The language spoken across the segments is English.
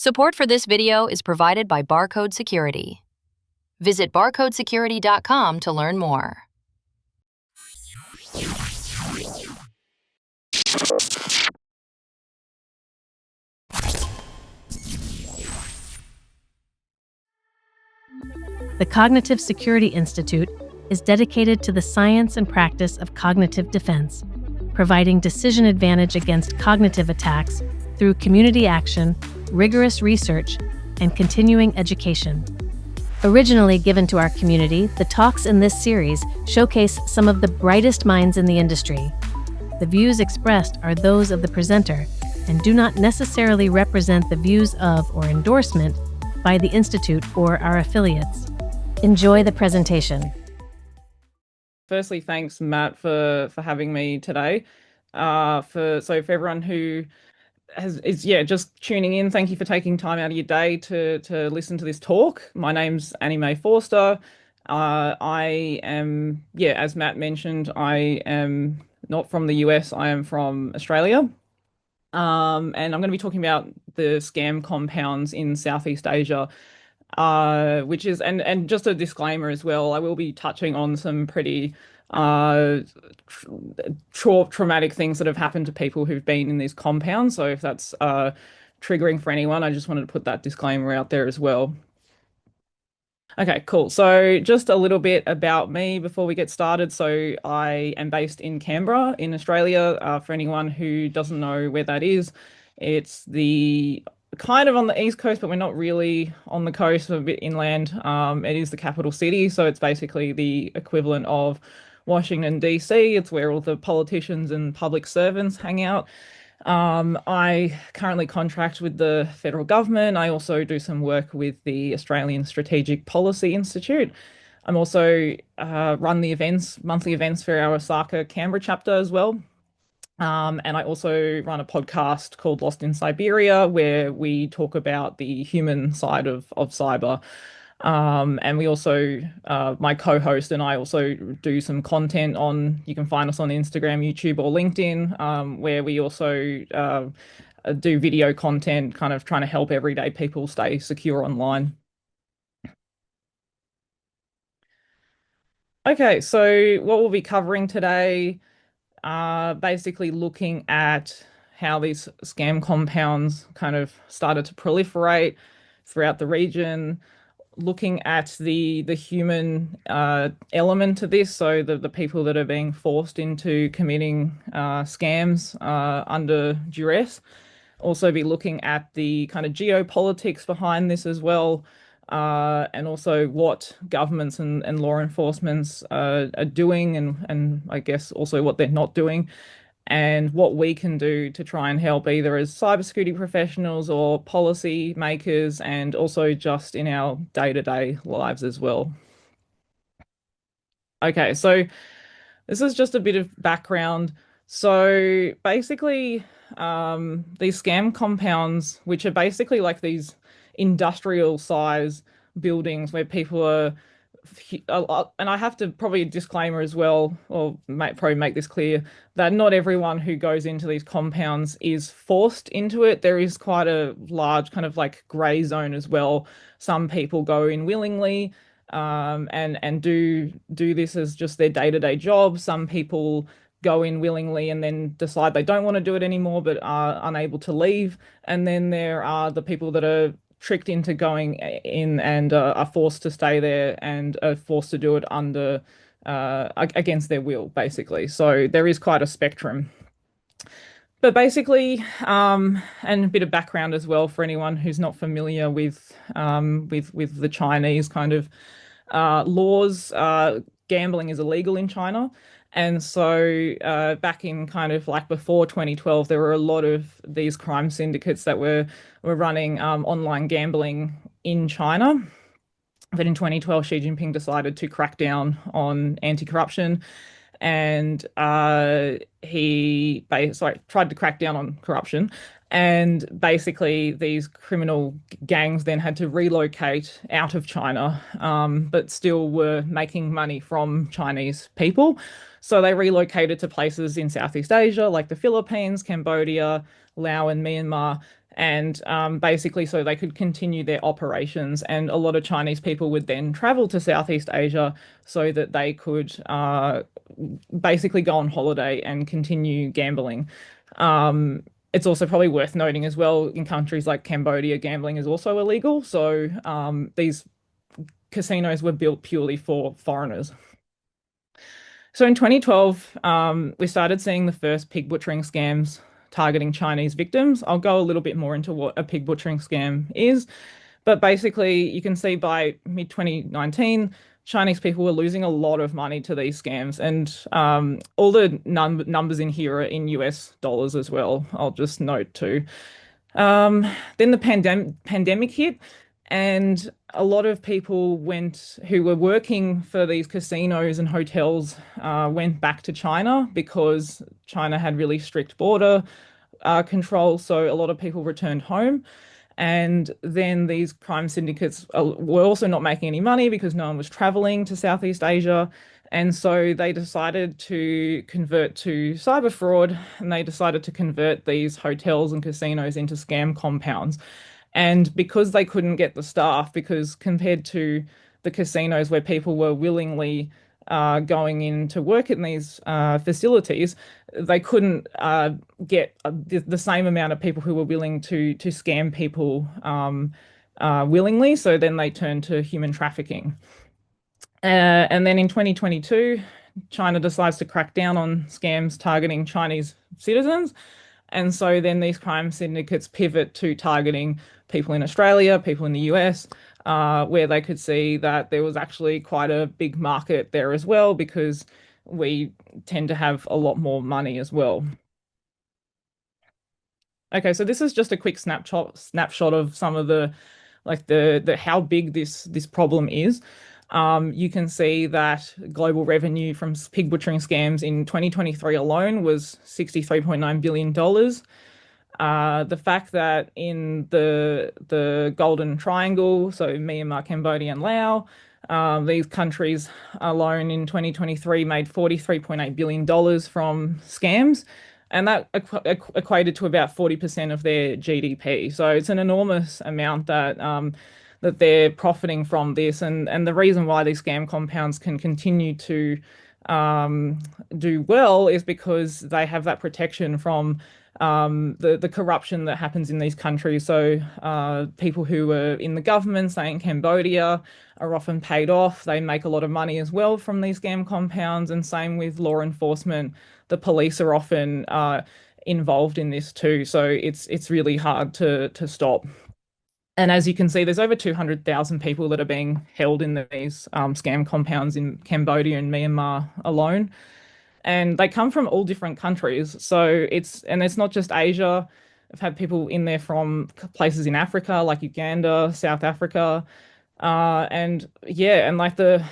Support for this video is provided by Barcode Security. Visit barcodesecurity.com to learn more. The Cognitive Security Institute is dedicated to the science and practice of cognitive defense, providing decision advantage against cognitive attacks through community action, rigorous research, and continuing education. Originally given to our community, the talks in this series showcase some of the brightest minds in the industry. The views expressed are those of the presenter and do not necessarily represent the views of or endorsement by the Institute or our affiliates. Enjoy the presentation. Firstly, thanks, Matt, for having me today. For everyone who is just tuning in, thank you for taking time out of your day to listen to this talk. My name's Annie-Mei Forster. I am, as Matt mentioned, I am not from the US. I am from Australia. And I'm going to be talking about the scam compounds in Southeast Asia, which is, and just a disclaimer as well, I will be touching on some pretty traumatic things that have happened to people who've been in these compounds. So if that's triggering for anyone, I just wanted to put that disclaimer out there as well. Okay, cool. So just a little bit about me before we get started. So I am based in Canberra in Australia. For anyone who doesn't know where that is, it's the kind of on the east coast, but we're not really on the coast, we're a bit inland. It is the capital city, so it's basically the equivalent of Washington, D.C. It's where all the politicians and public servants hang out. I currently contract with the federal government. I also do some work with the Australian Strategic Policy Institute. I'm also run the events, monthly events for our Osaka Canberra chapter as well. And I also run a podcast called Lost in Cyberia, where we talk about the human side of cyber. And we also, my co-host and I also do some content on, you can find us on Instagram, YouTube, or LinkedIn, where we also do video content, kind of trying to help everyday people stay secure online. Okay, so what we'll be covering today, basically looking at how these scam compounds kind of started to proliferate throughout the region, looking at the human element to this, so the people that are being forced into committing scams under duress. Also be looking at the kind of geopolitics behind this as well, and also what governments and law enforcements are doing, and I guess also what they're not doing, and what we can do to try and help either as cybersecurity professionals or policy makers, and also just in our day-to-day lives as well. Okay, so this is just a bit of background. So basically, these scam compounds, which are basically like these industrial size buildings where people are, and I have to probably a disclaimer as well, or probably make this clear, that not everyone who goes into these compounds is forced into it. There is quite a large kind of like gray zone as well. Some people go in willingly, and do this as just their day-to-day job. Some people go in willingly and then decide they don't want to do it anymore, but are unable to leave. And then there are the people that are tricked into going in and are forced to stay there and are forced to do it under against their will, basically. So there is quite a spectrum. But basically, and a bit of background as well for anyone who's not familiar with the Chinese kind of laws. Gambling is illegal in China. And so back in kind of like before 2012, there were a lot of these crime syndicates that were running online gambling in China. But in 2012, Xi Jinping decided to crack down on anti-corruption, and he tried to crack down on corruption. And basically, these criminal gangs then had to relocate out of China, but still were making money from Chinese people. So they relocated to places in Southeast Asia, like the Philippines, Cambodia, Laos, and Myanmar. And basically, so they could continue their operations. And a lot of Chinese people would then travel to Southeast Asia so that they could basically go on holiday and continue gambling. It's also probably worth noting as well, in countries like Cambodia, gambling is also illegal. So these casinos were built purely for foreigners. So in 2012, we started seeing the first pig butchering scams targeting Chinese victims. I'll go a little bit more into what a pig butchering scam is, but basically, you can see by mid 2019, Chinese people were losing a lot of money to these scams, and all the numbers in here are in US dollars as well. I'll just note too. Then the pandemic hit, and a lot of people went who were working for these casinos and hotels went back to China because China had really strict border control. So a lot of people returned home. And then these crime syndicates were also not making any money because no one was traveling to Southeast Asia. And so they decided to convert to cyber fraud, and they decided to convert these hotels and casinos into scam compounds. And because they couldn't get the staff, because compared to the casinos where people were willingly going in to work in these facilities, they couldn't get the same amount of people who were willing to scam people willingly. So then they turned to human trafficking. And then in 2022, China decides to crack down on scams targeting Chinese citizens. And so then these crime syndicates pivot to targeting people in Australia, people in the US, where they could see that there was actually quite a big market there as well, because we tend to have a lot more money as well. Okay, so this is just a quick snapshot of some of the the how big this problem is. You can see that global revenue from pig butchering scams in 2023 alone was $63.9 billion. The fact that in the Golden Triangle, so Myanmar, Cambodia, and Laos, these countries alone in 2023 made $43.8 billion from scams, and that equated to about 40% of their GDP. So it's an enormous amount that they're profiting from this, and the reason why these scam compounds can continue to do well is because they have that protection from the corruption that happens in these countries. So people who are in the government, say in Cambodia, are often paid off. They make a lot of money as well from these scam compounds, and same with law enforcement. The police are often involved in this too. So it's really hard to stop. And as you can see, there's over 200,000 people that are being held in these scam compounds in Cambodia and Myanmar alone. And they come from all different countries. So it's not just Asia. I've had people in there from places in Africa, like Uganda, South Africa. And yeah, and like the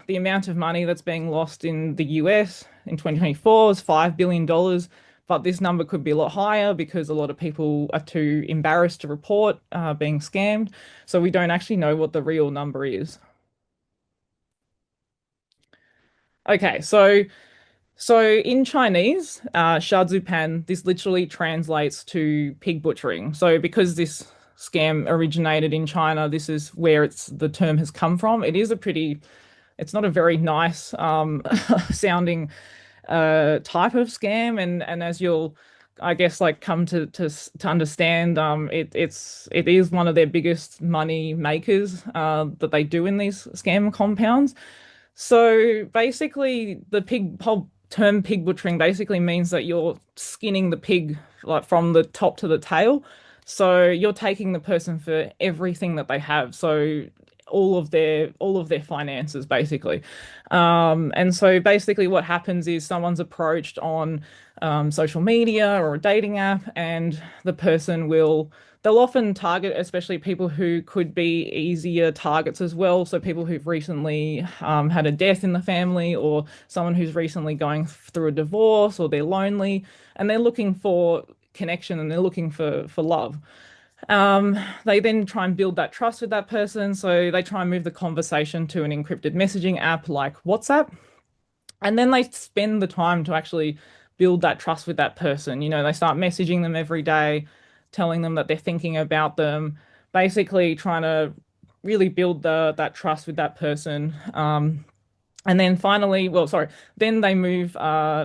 amount of money that's being lost in the US in 2024 is $5 billion. But this number could be a lot higher because a lot of people are too embarrassed to report being scammed. So we don't actually know what the real number is. Okay, so in Chinese, 杀猪盘, this literally translates to pig butchering. So because this scam originated in China, this is where the term has come from. It's not a very nice sounding type of scam, and as you'll, I guess, like come to understand, it is one of their biggest money makers that they do in these scam compounds. So basically, the whole term pig butchering basically means that you're skinning the pig like from the top to the tail. So you're taking the person for everything that they have. So all of their finances basically. And so basically what happens is someone's approached on social media or a dating app, and they'll often target especially people who could be easier targets as well. So people who've recently had a death in the family, or someone who's recently going through a divorce, or they're lonely and they're looking for connection and they're looking for love. They then try and build that trust with that person. So they try and move the conversation to an encrypted messaging app like WhatsApp. And then they spend the time to actually build that trust with that person. You know, they start messaging them every day. telling them that they're thinking about them, basically trying to really build that trust with that person. And then finally, well, sorry, then they move,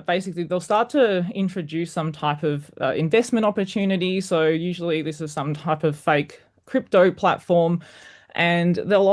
basically, they'll start to introduce some type of investment opportunity. So usually this is some type of fake crypto platform, and they'll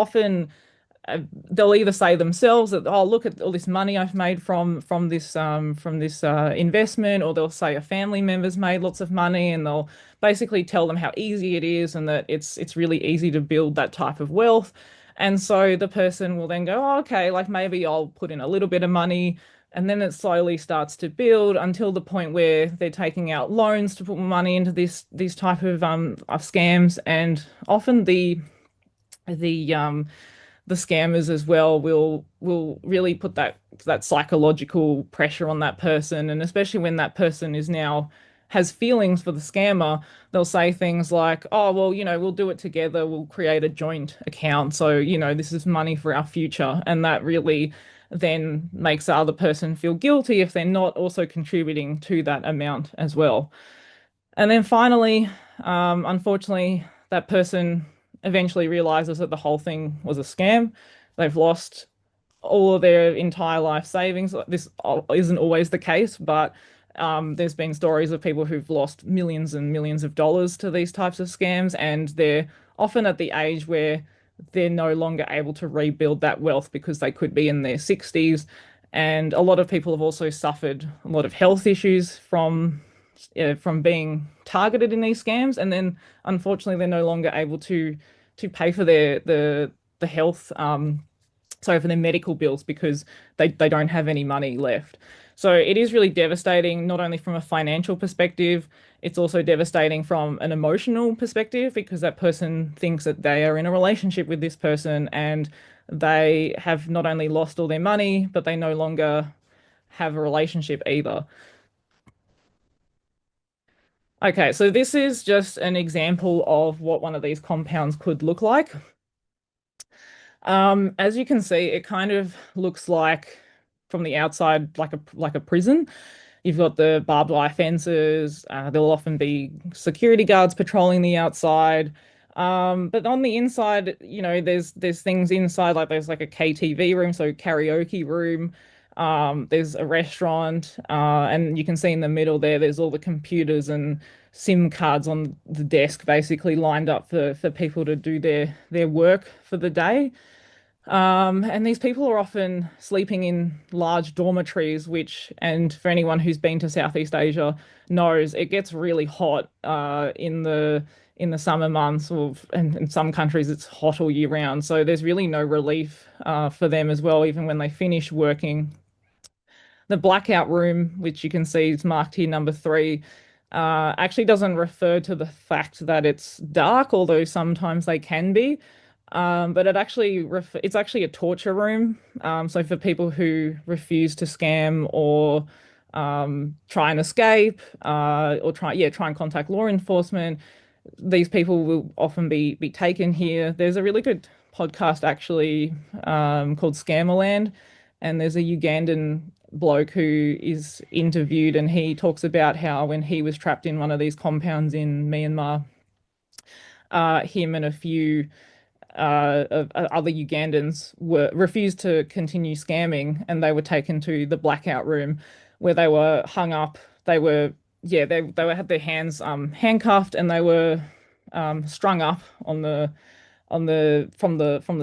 either say themselves that, oh, look at all this money I've made from this investment, or they'll say a family member's made lots of money, and they'll basically tell them how easy it is and that it's really easy to build that type of wealth. And so the person will then go, oh, okay, like maybe I'll put in a little bit of money. And then it slowly starts to build until the point where they're taking out loans to put money into these type of scams. And often the the scammers as well will really put that psychological pressure on that person, and especially when that person is now has feelings for the scammer, they'll say things like, oh, well, we'll do it together, we'll create a joint account, so this is money for our future. And that really then makes the other person feel guilty if they're not also contributing to that amount as well. And then finally, unfortunately, that person eventually realizes that the whole thing was a scam. They've lost all of their entire life savings. This isn't always the case, but there's been stories of people who've lost millions and millions of dollars to these types of scams, and they're often at the age where they're no longer able to rebuild that wealth because they could be in their 60s. And a lot of people have also suffered a lot of health issues from being targeted in these scams, and then unfortunately they're no longer able to pay for the health, sorry, for their medical bills, because they don't have any money left. So it is really devastating, not only from a financial perspective, it's also devastating from an emotional perspective, because that person thinks that they are in a relationship with this person, and they have not only lost all their money, but they no longer have a relationship either. Okay, so this is just an example of what one of these compounds could look like. As you can see, it kind of looks like from the outside like a prison. You've got the barbed wire fences. There'll often be security guards patrolling the outside. But on the inside, there's things inside, like there's like a KTV room, so karaoke room. There's a restaurant, and you can see in the middle there's all the computers and SIM cards on the desk, basically lined up for people to do their work for the day. And these people are often sleeping in large dormitories, and for anyone who's been to Southeast Asia knows it gets really hot in the summer months, and in some countries it's hot all year round. So there's really no relief for them as well, even when they finish working. The blackout room, which you can see is marked here number 3, actually doesn't refer to the fact that it's dark, although sometimes they can be. But it's actually a torture room. So for people who refuse to scam, or try and escape, or try and contact law enforcement, these people will often be taken here. There's a really good podcast actually, called Scammerland, and there's a Ugandan bloke who is interviewed, and he talks about how when he was trapped in one of these compounds in Myanmar, him and a few of other Ugandans were refused to continue scamming, and they were taken to the blackout room, where they were hung up. They had their hands handcuffed, and they were strung up from the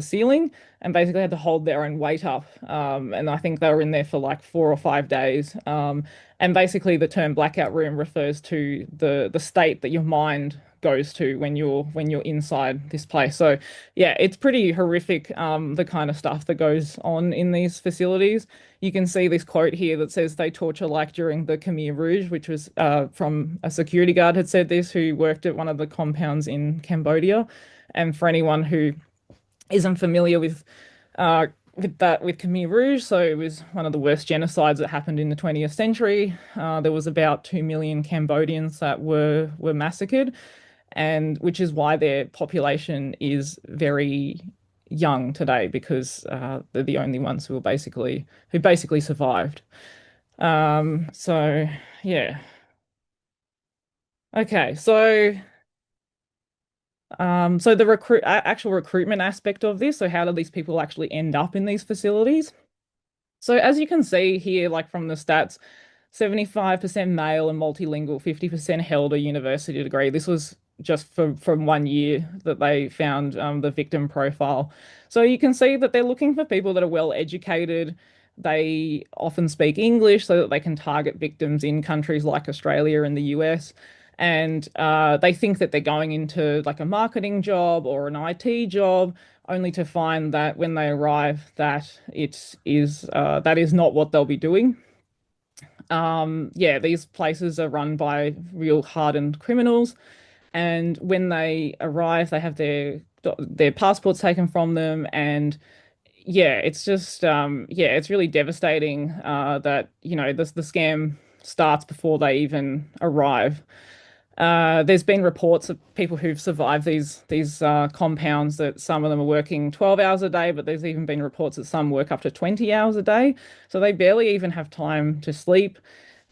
ceiling, and basically had to hold their own weight up. And I think they were in there for like 4 or 5 days. And basically the term blackout room refers to the state that your mind goes to when you're inside this place. So yeah, it's pretty horrific, the kind of stuff that goes on in these facilities. You can see this quote here that says they torture like during the Khmer Rouge, which was from a security guard had said this, who worked at one of the compounds in Cambodia. And for anyone who isn't familiar with Khmer Rouge, so it was one of the worst genocides that happened in the 20th century. There was about 2 million Cambodians that were massacred, and which is why their population is very young today, because they're the only ones who basically survived. So yeah. Okay, so So the actual recruitment aspect of this, so how do these people actually end up in these facilities? So as you can see here, like from the stats, 75% male and multilingual, 50% held a university degree. This was just from 1 year that they found the victim profile. So you can see that they're looking for people that are well educated. They often speak English so that they can target victims in countries like Australia and the US. And they think that they're going into like a marketing job or an IT job, only to find that when they arrive, that is not what they'll be doing. Yeah, these places are run by real hardened criminals, and when they arrive, they have their passports taken from them, and yeah, it's just yeah, it's really devastating that the scam starts before they even arrive. There's been reports of people who've survived these compounds that some of them are working 12 hours a day, but there's even been reports that some work up to 20 hours a day. So they barely even have time to sleep.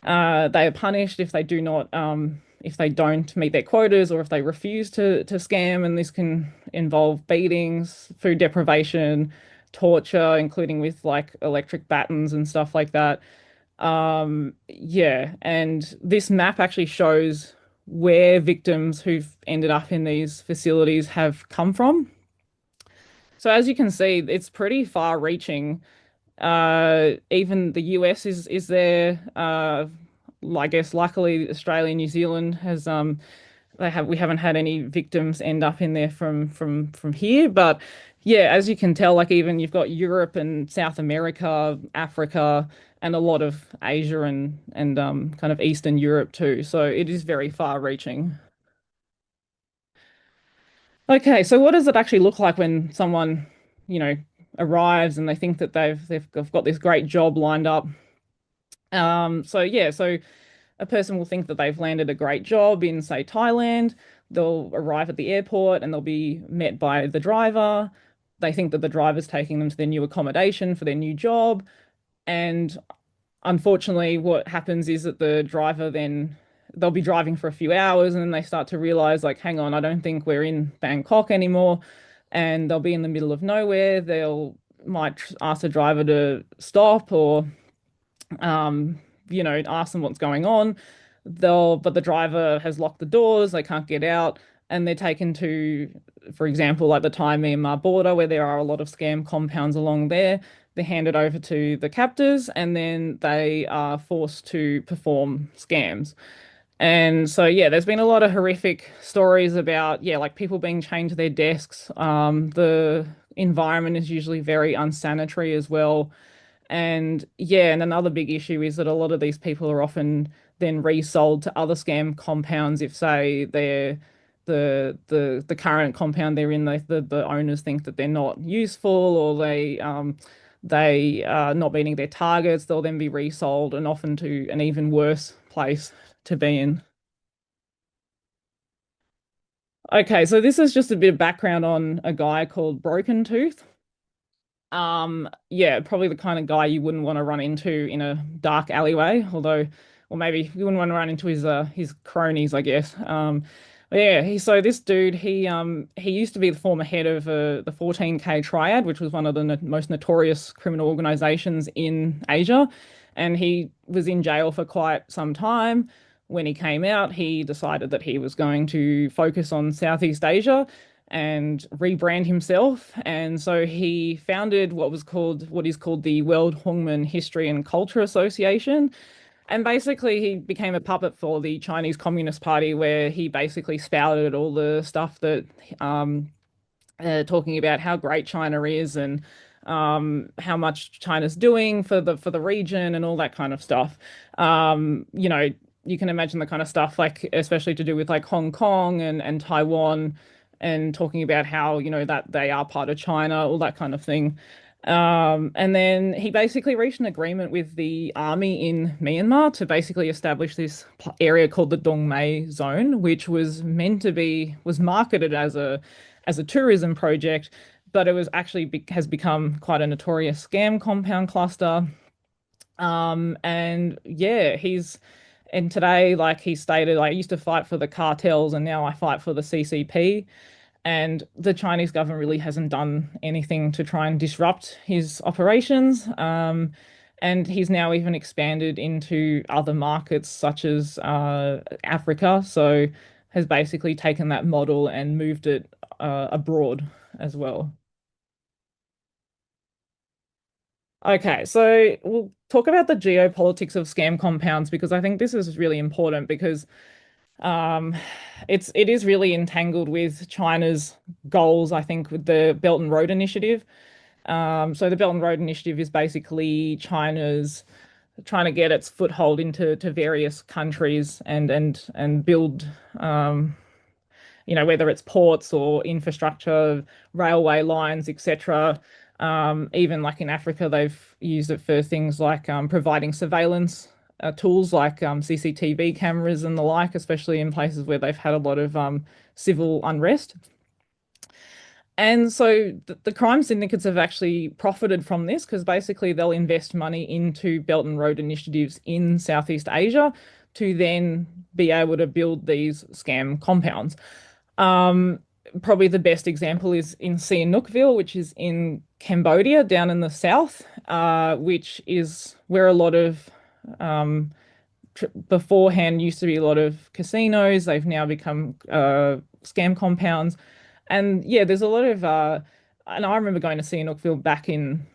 They are punished if they do not, if they don't meet their quotas or if they refuse to scam, and this can involve beatings, food deprivation, torture, including with like electric batons and stuff like that. Yeah, and this map actually shows where victims who've ended up in these facilities have come from. So as you can see, it's pretty far-reaching. Even the US is there. I guess luckily Australia and New Zealand has we haven't had any victims end up in there from here. But yeah, as you can tell, like even you've got Europe and South America, Africa, and a lot of Asia and kind of Eastern Europe too. So it is very far reaching. Okay, so what does it actually look like when someone, you know, arrives and they think that they've got this great job lined up? So yeah, so a person will think that they've landed a great job in, say, Thailand. They'll arrive at the airport and they'll be met by the driver. They think that the driver's taking them to their new accommodation for their new job. And unfortunately, what happens is that the driver then they'll be driving for a few hours and then they start to realize, like, hang on, I don't think we're in Bangkok anymore. And they'll be in the middle of nowhere. They'll might ask the driver to stop or um, ask them what's going on. But the driver has locked the doors, they can't get out, and they're taken to, for example, like the Thai-Myanmar border, where there are a lot of scam compounds along there. They're handed over to the captors, and then they are forced to perform scams. And so, yeah, there's been a lot of horrific stories about, yeah, like people being chained to their desks. The environment is usually very unsanitary as well. And yeah, and another big issue is that a lot of these people are often then resold to other scam compounds if, say, the current compound they're in, the owners think that they're not useful or they are not meeting their targets, they'll then be resold and often to an even worse place to be in. Okay, so this is just a bit of background on a guy called Broken Tooth. Yeah, probably the kind of guy you wouldn't want to run into in a dark alleyway, although, or maybe you wouldn't want to run into his cronies, I guess. But yeah, so this dude, he used to be the former head of the 14K Triad, which was one of the no most notorious criminal organizations in Asia, and he was in jail for quite some time. When he came out, he decided that he was going to focus on Southeast Asia and rebrand himself. And so he founded what is called the World Hongmen History and Culture Association. And basically, he became a puppet for the Chinese Communist Party, where he basically spouted all the stuff that talking about how great China is and how much China's doing for the region and all that kind of stuff. You can imagine the kind of stuff like, especially to do with like Hong Kong and Taiwan, and talking about how that they are part of China, all that kind of thing. And then he basically reached an agreement with the army in Myanmar to basically establish this area called the Dongmei Zone, which was marketed as a tourism project, but it was actually has become quite a notorious scam compound cluster. And yeah, and today, like he stated, I used to fight for the cartels and now I fight for the CCP. And the Chinese government really hasn't done anything to try and disrupt his operations. And he's now even expanded into other markets such as Africa. So has basically taken that model and moved it abroad as well. Okay, so we'll talk about the geopolitics of scam compounds because I think this is really important because um, it is really entangled with China's goals, I think, with the Belt and Road Initiative. So the Belt and Road Initiative is basically China's trying to get its foothold into to various countries and build whether it's ports or infrastructure, railway lines, etc. Even like in Africa, they've used it for things like providing surveillance tools like CCTV cameras and the like, especially in places where they've had a lot of civil unrest. And so the crime syndicates have actually profited from this because basically they'll invest money into Belt and Road initiatives in Southeast Asia to then be able to build these scam compounds. Um, Probably the best example is in Sihanoukville, which is in Cambodia, down in the south, which is where a lot of beforehand used to be a lot of casinos. They've now become scam compounds. And yeah, there's a lot of and I remember going to Sihanoukville back in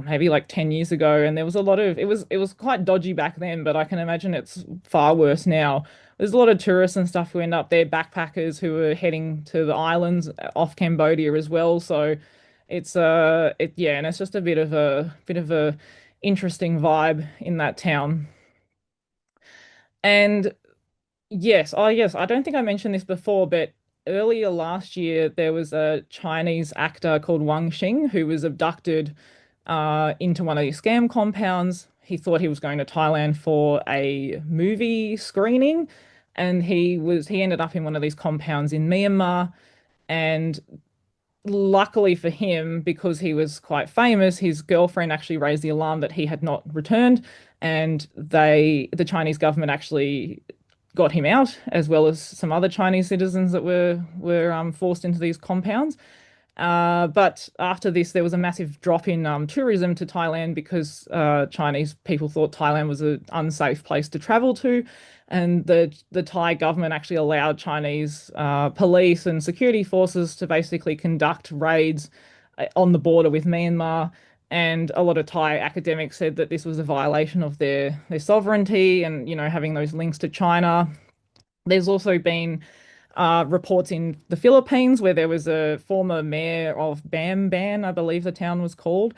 maybe like 10 years ago, and there was a lot of it was quite dodgy back then, but I can imagine it's far worse now. There's a lot of tourists and stuff who end up there, backpackers who are heading to the islands off Cambodia as well. So it's yeah, and it's just a bit of a interesting vibe in that town. And yes, oh yes, I don't think I mentioned this before, but earlier last year there was a Chinese actor called Wang Xing who was abducted into one of these scam compounds. He thought he was going to Thailand for a movie screening, and he ended up in one of these compounds in Myanmar. And luckily for him, because he was quite famous, his girlfriend actually raised the alarm that he had not returned, and the Chinese government actually got him out, as well as some other Chinese citizens that were forced into these compounds. But after this, there was a massive drop in tourism to Thailand because Chinese people thought Thailand was an unsafe place to travel to, and the Thai government actually allowed Chinese police and security forces to basically conduct raids on the border with Myanmar. And a lot of Thai academics said that this was a violation of their sovereignty and, having those links to China. There's also been reports in the Philippines where there was a former mayor of Bamban, I believe the town was called,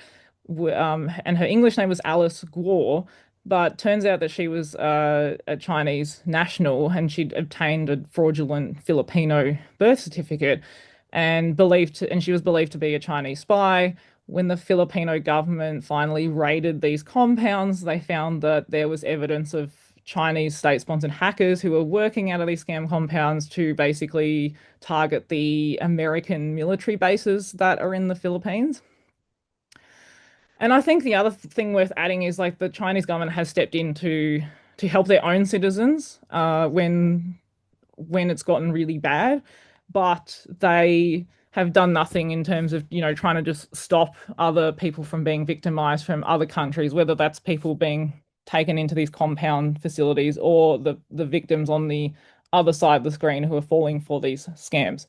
and her English name was Alice Guo, but turns out that she was a Chinese national and she'd obtained a fraudulent Filipino birth certificate and she was believed to be a Chinese spy. When the Filipino government finally raided these compounds, they found that there was evidence of Chinese state-sponsored hackers who were working out of these scam compounds to basically target the American military bases that are in the Philippines. And I think the other thing worth adding is like the Chinese government has stepped in to help their own citizens when it's gotten really bad, but they have done nothing in terms of, trying to just stop other people from being victimized from other countries, whether that's people being taken into these compound facilities or the victims on the other side of the screen who are falling for these scams.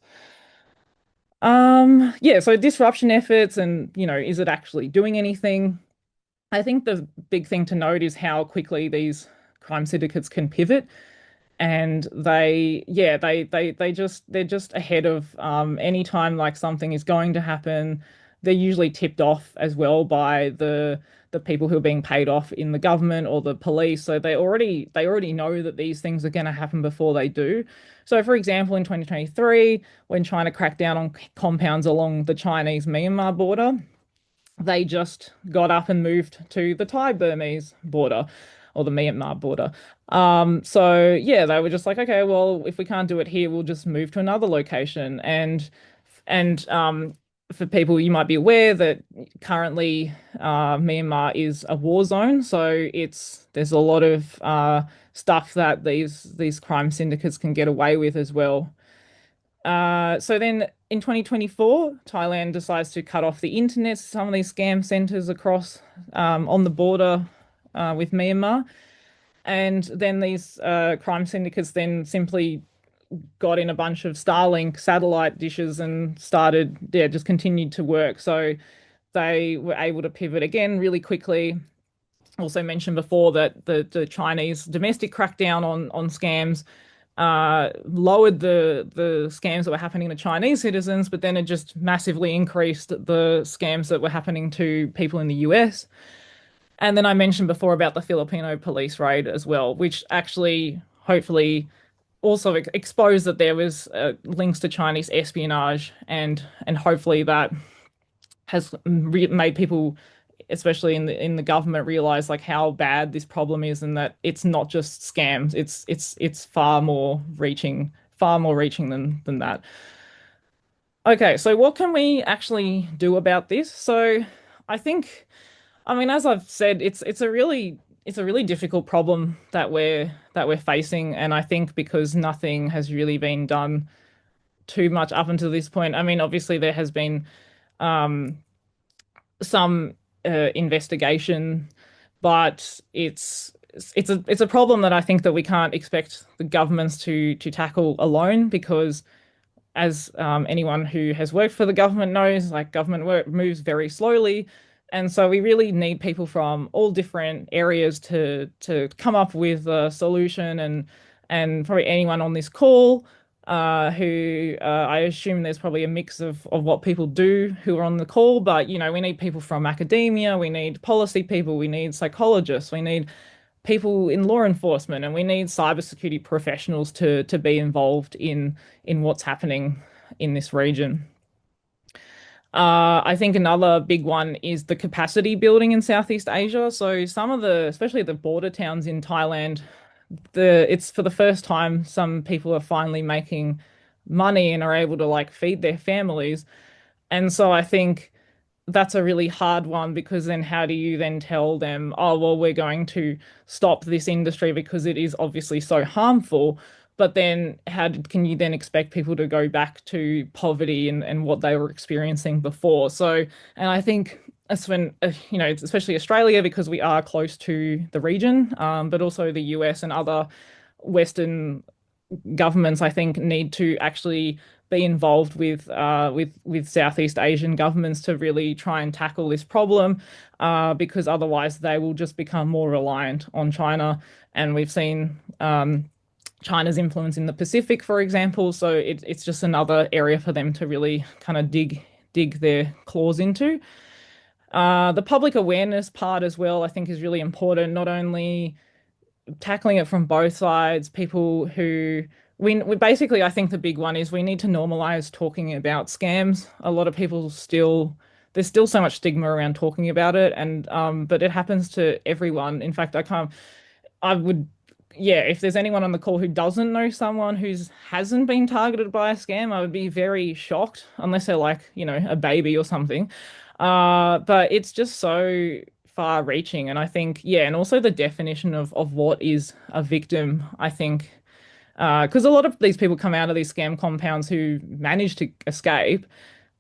Yeah, so disruption efforts and, is it actually doing anything? I think the big thing to note is how quickly these crime syndicates can pivot, and they're just ahead of any time like something is going to happen. They're usually tipped off as well by the people who are being paid off in the government or the police, so they already know that these things are going to happen before they do. So for example, in 2023, when China cracked down on compounds along the Chinese Myanmar border, they just got up and moved to the Thai Burmese border or the Myanmar border. So yeah, they were just like, okay, well, if we can't do it here, we'll just move to another location. And for people, you might be aware that currently Myanmar is a war zone, so there's a lot of stuff that these crime syndicates can get away with as well. So then in 2024, Thailand decides to cut off the internet to some of these scam centers across on the border with Myanmar. And then these crime syndicates then simply got in a bunch of Starlink satellite dishes and started, yeah, just continued to work. So they were able to pivot again really quickly. Also mentioned before that the Chinese domestic crackdown on scams lowered the scams that were happening to Chinese citizens, but then it just massively increased the scams that were happening to people in the US. And then I mentioned before about the Filipino police raid as well, which actually hopefully also exposed that there was links to Chinese espionage, and hopefully that has made people, especially in the government, realize like how bad this problem is, and that it's not just scams. It's far more reaching than that. Okay, so what can we actually do about this? So I think, I mean, as I've said, it's a really difficult problem that we're facing, and I think because nothing has really been done too much up until this point. I mean, obviously there has been um, some investigation, but it's a problem that I think that we can't expect the governments to tackle alone, because as anyone who has worked for the government knows, like government work moves very slowly. And so we really need people from all different areas to come up with a solution, and probably anyone on this call who I assume there's probably a mix of what people do who are on the call, but we need people from academia, we need policy people, we need psychologists, we need people in law enforcement, and we need cybersecurity professionals to be involved in what's happening in this region. I think another big one is the capacity building in Southeast Asia. So some of especially the border towns in Thailand, it's for the first time some people are finally making money and are able to like feed their families. And so I think that's a really hard one, because then how do you then tell them, oh, well, we're going to stop this industry because it is obviously so harmful. But then can you then expect people to go back to poverty and what they were experiencing before? So, and I think that's when, especially Australia, because we are close to the region, but also the US and other Western governments, I think, need to actually be involved with Southeast Asian governments to really try and tackle this problem, because otherwise they will just become more reliant on China. And we've seen China's influence in the Pacific, for example. So it's just another area for them to really kind of dig their claws into. The public awareness part as well, I think, is really important. Not only tackling it from both sides, people who we basically, I think the big one is we need to normalize talking about scams. A lot of people there's still so much stigma around talking about it, and but it happens to everyone. In fact, I would, yeah, if there's anyone on the call who doesn't know someone who's hasn't been targeted by a scam, I would be very shocked, unless they're like, a baby or something. But it's just so far reaching. And I think, yeah, and also the definition of what is a victim, I think, because a lot of these people come out of these scam compounds who manage to escape,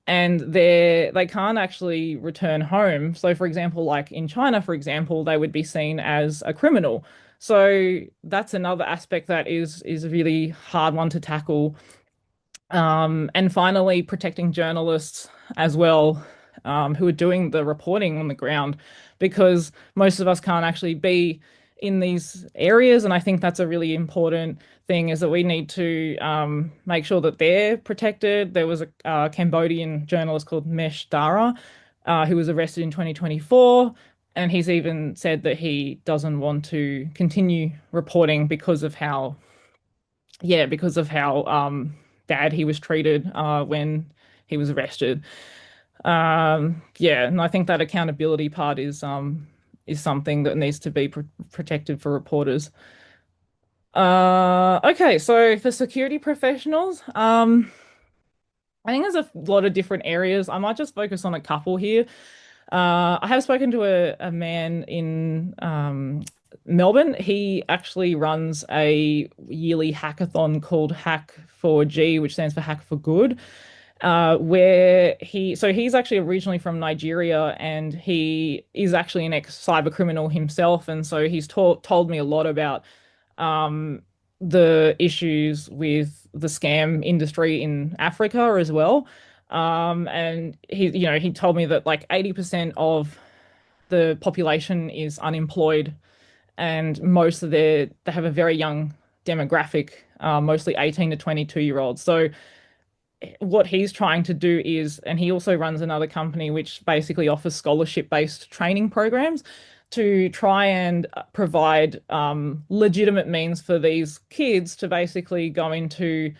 and they can't actually return home. So for example, like in China, for example, they would be seen as a criminal. So that's another aspect that is a really hard one to tackle. And finally, protecting journalists as well, who are doing the reporting on the ground, because most of us can't actually be in these areas. And I think that's a really important thing, is that we need to make sure that they're protected. There was a Cambodian journalist called Mesh Dara, who was arrested in 2024. And he's even said that he doesn't want to continue reporting because of how bad he was treated when he was arrested. Yeah, and I think that accountability part is something that needs to be protected for reporters. Okay, so for security professionals, I think there's a lot of different areas. I might just focus on a couple here. I have spoken to a man in Melbourne. He actually runs a yearly hackathon called Hack4G, which stands for Hack for Good. where he's actually originally from Nigeria, and he is actually an ex-cyber criminal himself, and so he's told me a lot about um, the issues with the scam industry in Africa as well. And he told me that like 80% of the population is unemployed, and they have a very young demographic, mostly 18 to 22-year-olds. So what he's trying to do is, and he also runs another company which basically offers scholarship-based training programs to try and provide legitimate means for these kids to basically go into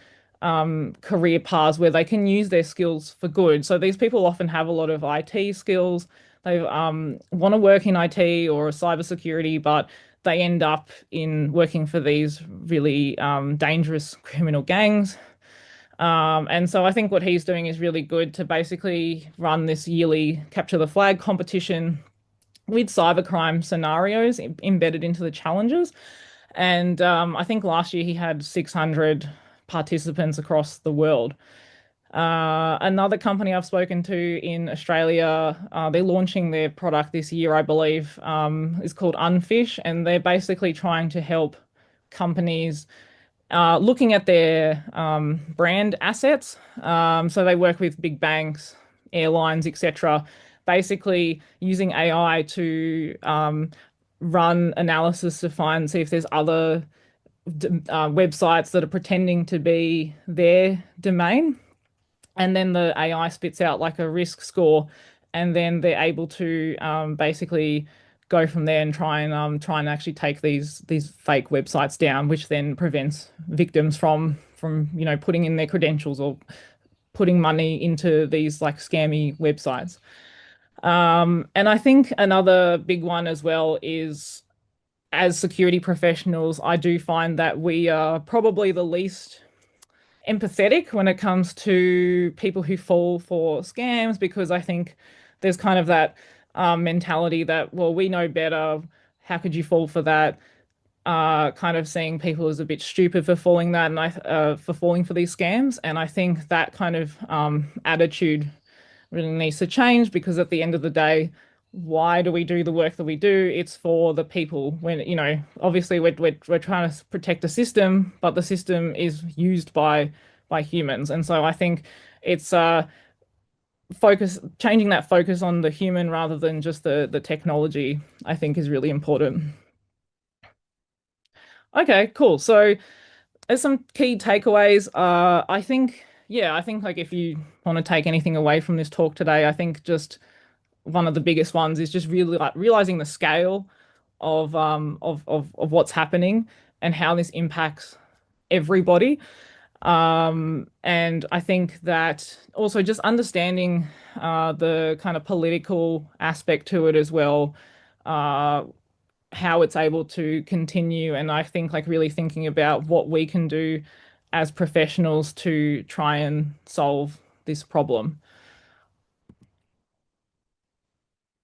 career paths where they can use their skills for good. So these people often have a lot of IT skills. They want to work in IT or cybersecurity, but they end up in working for these really dangerous criminal gangs. And so I think what he's doing is really good to basically run this yearly capture the flag competition with cybercrime scenarios embedded into the challenges. And I think last year he had 600 participants across the world. Another company I've spoken to in Australia, they're launching their product this year, I believe, is called Unfish, and they're basically trying to help companies looking at their brand assets. So they work with big banks, airlines, etc., basically using AI to run analysis to see if there's other websites that are pretending to be their domain. And then the AI spits out like a risk score, and then they're able to basically go from there and try and actually take these fake websites down, which then prevents victims from putting in their credentials or putting money into these like scammy websites. And I think another big one as well is, as security professionals, I do find that we are probably the least empathetic when it comes to people who fall for scams, because I think there's kind of that mentality that, well, we know better. How could you fall for that? Kind of seeing people as a bit stupid for falling that, and for falling for these scams. And I think that kind of attitude really needs to change, because at the end of the day, why do we do the work that we do? It's for the people. When, obviously we're trying to protect the system, but the system is used by humans. And so I think it's changing that focus on the human rather than just the technology, I think is really important. Okay, cool. So there's some key takeaways. I think like if you want to take anything away from this talk today, I think just one of the biggest ones is just really like realizing the scale of what's happening and how this impacts everybody. And I think that also just understanding the kind of political aspect to it as well, how it's able to continue. And I think like really thinking about what we can do as professionals to try and solve this problem.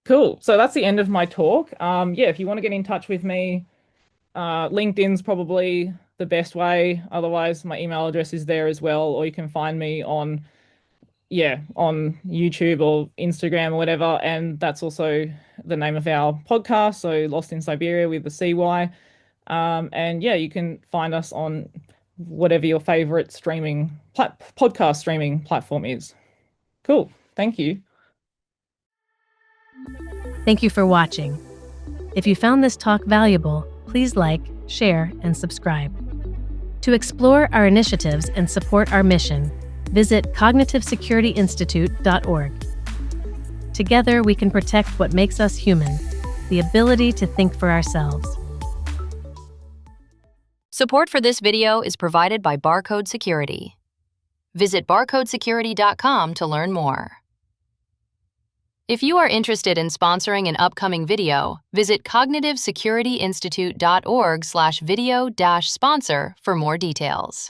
Cool. So that's the end of my talk. Yeah, if you want to get in touch with me, LinkedIn's probably the best way. Otherwise, my email address is there as well, or you can find me on YouTube or Instagram or whatever. And that's also the name of our podcast, so Lost in Cyberia with the CY. And yeah, you can find us on whatever your favorite podcast streaming platform is. Cool. Thank you. Thank you for watching. If you found this talk valuable, please like, share, and subscribe. To explore our initiatives and support our mission, visit cognitivesecurityinstitute.org. Together, we can protect what makes us human, the ability to think for ourselves. Support for this video is provided by Barcode Security. Visit barcodesecurity.com to learn more. If you are interested in sponsoring an upcoming video, visit cognitivesecurityinstitute.org/video-sponsor for more details.